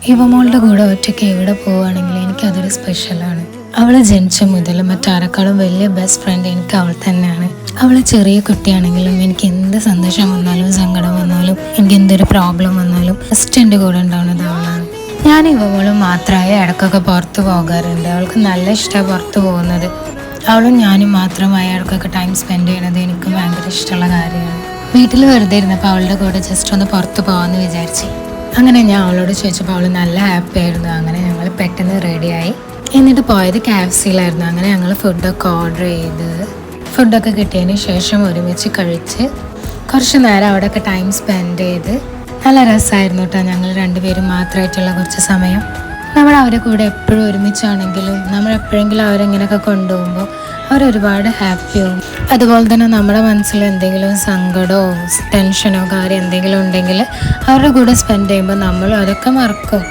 ഇവമോളുടെ കൂടെ ഒറ്റയ്ക്ക് എവിടെ പോവുകയാണെങ്കിൽ എനിക്കതൊരു സ്പെഷ്യലാണ്. അവൾ ജനിച്ച മുതൽ മറ്റാരെക്കാളും വലിയ ബെസ്റ്റ് ഫ്രണ്ട് എനിക്ക് അവൾ തന്നെയാണ്. അവൾ ചെറിയ കുട്ടിയാണെങ്കിലും എനിക്ക് എന്ത് സന്തോഷം വന്നാലും സങ്കടം വന്നാലും എനിക്ക് എന്തൊരു പ്രോബ്ലം വന്നാലും ഫസ്റ്റ് എൻ്റെ കൂടെ ഉണ്ടാവുന്നത് അവളാണ്. ഞാൻ ഇവളും മാത്രമായി ഇടയ്ക്കൊക്കെ പുറത്ത് പോകാറുണ്ട്. അവൾക്ക് നല്ല ഇഷ്ടമാണ് പുറത്ത് പോകുന്നത്. അവളും ഞാനും മാത്രമായി ഇടയ്ക്കൊക്കെ ടൈം സ്പെൻഡ് ചെയ്യുന്നത് എനിക്ക് ഭയങ്കര ഇഷ്ടമുള്ള കാര്യമാണ്. വീട്ടിൽ വെറുതെ ഇരുന്നപ്പോൾ അവളുടെ കൂടെ ജസ്റ്റ് ഒന്ന് പുറത്ത് പോകാമെന്ന് വിചാരിച്ചു. അങ്ങനെ ഞാൻ അവളോട് ചോദിച്ചപ്പോൾ അവൾ നല്ല ഹാപ്പി ആയിരുന്നു. അങ്ങനെ ഞങ്ങൾ പെട്ടെന്ന് റെഡിയായി. എന്നിട്ട് പോയത് KFCയിലായിരുന്നു. അങ്ങനെ ഞങ്ങൾ ഫുഡൊക്കെ ഓർഡർ ചെയ്ത് ഫുഡൊക്കെ കിട്ടിയതിന് ശേഷം ഒരുമിച്ച് കഴിച്ച് കുറച്ച് നേരം അവിടെയൊക്കെ ടൈം സ്പെൻഡ് ചെയ്ത് നല്ല രസമായിരുന്നു കേട്ടോ. ഞങ്ങൾ രണ്ടുപേരും മാത്രമായിട്ടുള്ള കുറച്ച് സമയം. നമ്മൾ അവരെ കൂടെ എപ്പോഴും ഒരുമിച്ചാണെങ്കിലും നമ്മൾ എപ്പോഴെങ്കിലും അവരെങ്ങനെയൊക്കെ കൊണ്ടുപോകുമ്പോൾ അവരൊരുപാട് ഹാപ്പിയാവും. അതുപോലെ തന്നെ നമ്മുടെ മനസ്സിൽ എന്തെങ്കിലും സങ്കടമോ ടെൻഷനോ കാര്യം എന്തെങ്കിലും ഉണ്ടെങ്കിൽ അവരുടെ കൂടെ സ്പെൻഡ് ചെയ്യുമ്പോൾ നമ്മൾ അതൊക്കെ മറക്കും.